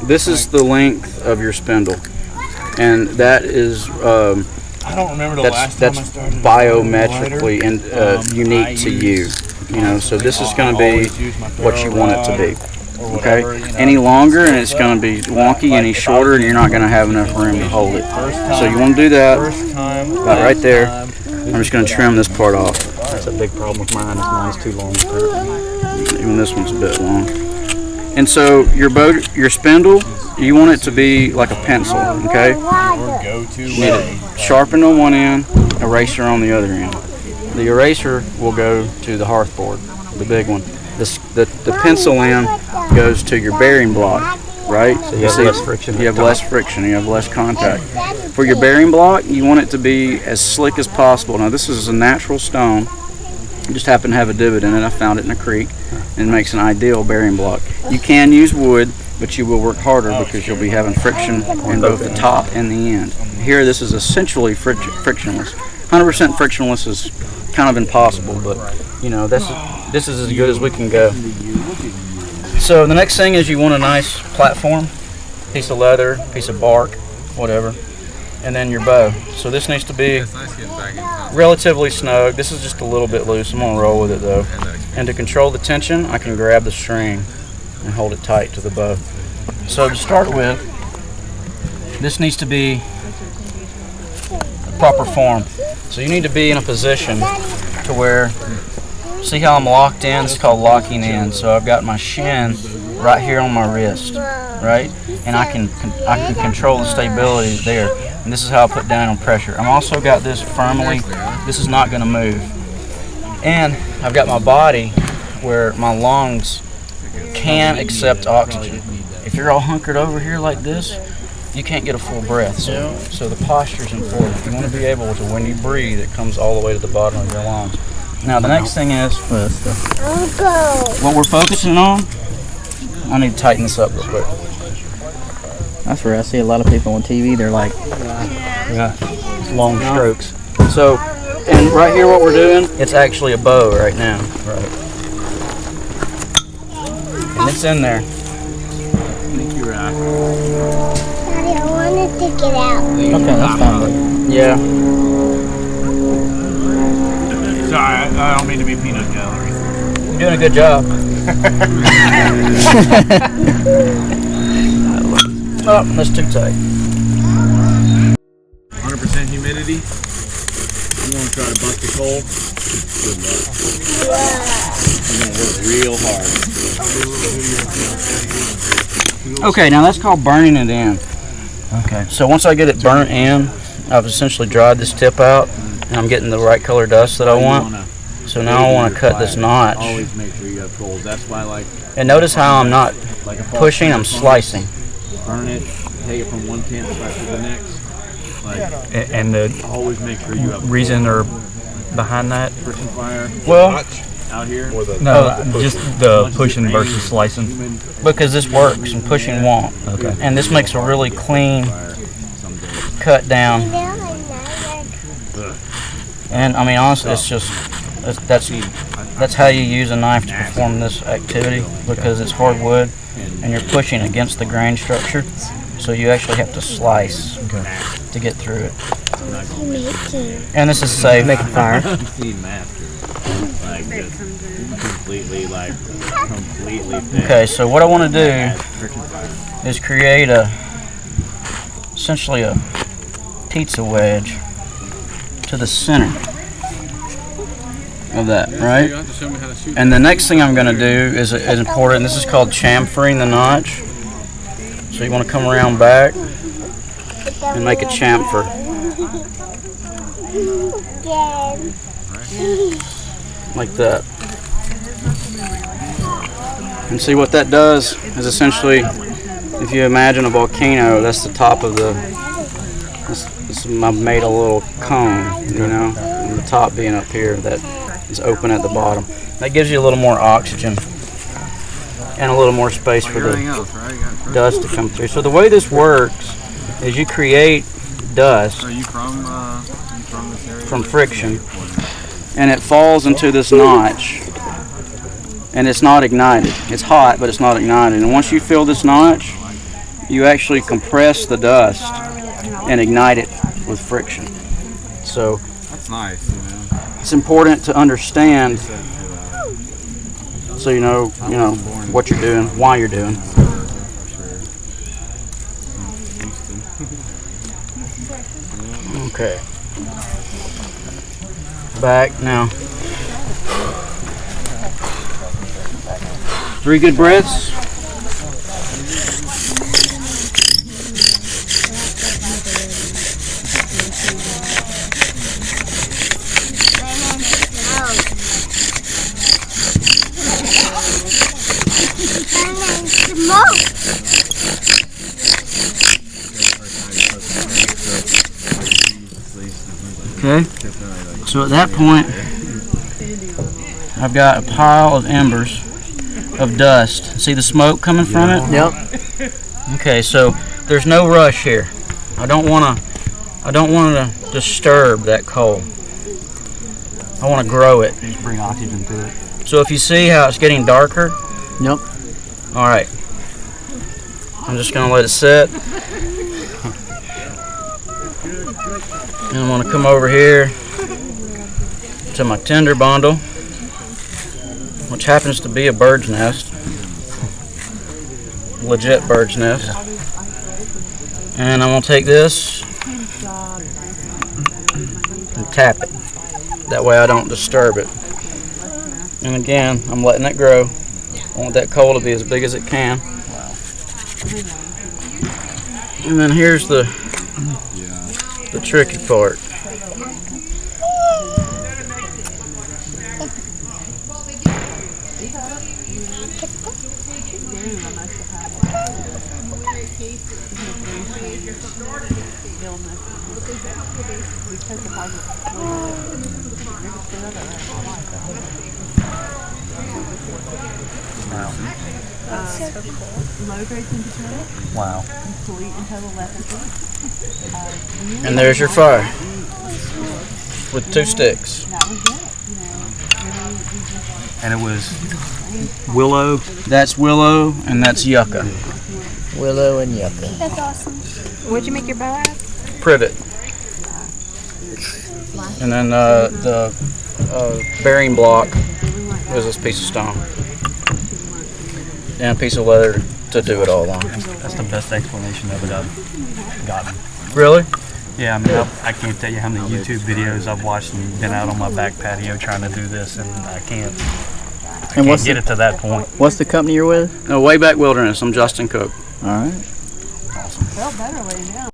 this is the length of your spindle, and that is I don't remember the last time I started biometrically and unique to you. You know, so this is going to be what you want it to be. Okay. Any longer and it's going to be wonky. Any shorter and you're not going to have enough room to hold it. So you want to do that about right there. I'm just going to trim this part off. That's a big problem with mine. Mine's too long. Even this one's a bit long. And so your spindle, you want it to be like a pencil, okay? You need it sharpened on one end, eraser on the other end. The eraser will go to the hearth board, the big one. The pencil end goes to your bearing block, right? So you have less friction. You have less friction. You have less contact. For your bearing block, you want it to be as slick as possible. Now this is a natural stone. It just happened to have a divot in it. I found it in a creek, and it makes an ideal bearing block. You can use wood, but you will work harder because you'll be having friction in both the top and the end. Here, this is essentially frictionless. 100% frictionless is kind of impossible, but you know this is as good as we can go. So the next thing is you want a nice platform, piece of leather, piece of bark, whatever, and then your bow. So this needs to be relatively snug. This is just a little bit loose. I'm gonna roll with it though. And to control the tension, I can grab the string and hold it tight to the bow. So to start with, this needs to be a proper form. So you need to be in a position to where, see how I'm locked in? This is called locking in. So I've got my shin right here on my wrist, right? And I can control the stability there. And this is how I put down on pressure. I've also got this firmly, this is not gonna move. And I've got my body where my lungs can accept oxygen. If you're all hunkered over here like this, you can't get a full breath. So the posture's important. You want to be able to, when you breathe, it comes all the way to the bottom of your lungs. Now the next thing is, what we're focusing on, I need to tighten this up real quick. That's where I see a lot of people on TV, they're like, long strokes. So, and right here what we're doing, it's actually a bow right now. Right. And it's in there. Thank you, Rock. Daddy, I wanted to get out. okay, that's fine. Yeah. Sorry, I don't mean to be peanut gallery. You're doing a good job. Oh, that's too tight. 100% humidity. You want to try to bust the coal? Good luck. You're going to work real hard. Okay, now that's called burning it in. Okay. So once I get it burnt in, I've essentially dried this tip out, and I'm getting the right color dust that I want. So now I want to cut this notch. Always make sure you have coals. That's why, like. And notice how I'm not pushing, I'm slicing. Burn it, take it from one campsite to the next. Like, And the always make sure you have reason or behind that? friction fire. Well, Out here. No, just the pushing versus slicing. because this works and pushing won't. Okay. And this makes a really clean cut down. And I mean, honestly, it's just that's how you use a knife to perform this activity, because it's hardwood and you're pushing against the grain structure, so you actually have to slice to get through it. And this is safe. Making fire. Seen masters like just completely fit. Okay, so what I want to do is create essentially a pizza wedge to the center of that, right? And the next thing I'm going to do is important. This is called chamfering the notch. So you want to come around back and make a chamfer. Like that. And see what that does is essentially, if you imagine a volcano, that's the top of the, I've made a little cone, you know, and the top being up here that is open at the bottom. That gives you a little more oxygen and a little more space for the dust to come through. So the way this works is you create dust from friction, and it falls into this notch, and it's not ignited. It's hot, but it's not ignited. And once you fill this notch, you actually compress the dust and ignite it with friction. So That's nice. it's important to understand, so you know what you're doing, why you're doing. Okay. Back now. 3 good breaths. Okay, so at that point, I've got a pile of embers of dust. See the smoke coming from it? Yep. Okay, so there's no rush here. I don't want to disturb that coal. I want to grow it. Just bring oxygen to it. So if you see how it's getting darker, Yep. all right. I'm just gonna let it sit. And I'm gonna come over here to my tinder bundle, which happens to be a bird's nest. Legit bird's nest. And I'm gonna take this and tap it. That way I don't disturb it. And again, I'm letting it grow. I want that coal to be as big as it can. And then here's the tricky part. Wow. And there's your fire with 2 sticks. And it was willow. That's willow and that's yucca. Willow and yucca. That's awesome. What'd you make your bow out? Privet. And then the bearing block is this piece of stone. And a piece of leather to do it all on. That's the best explanation of it I've gotten. Really? Yeah, I mean, I can't tell you how many YouTube videos I've watched and been out on my back patio trying to do this, and I can't get it to that point. What's the company you're with? No, WayBack Wilderness. I'm Justin Cook. All right. Felt better laying down.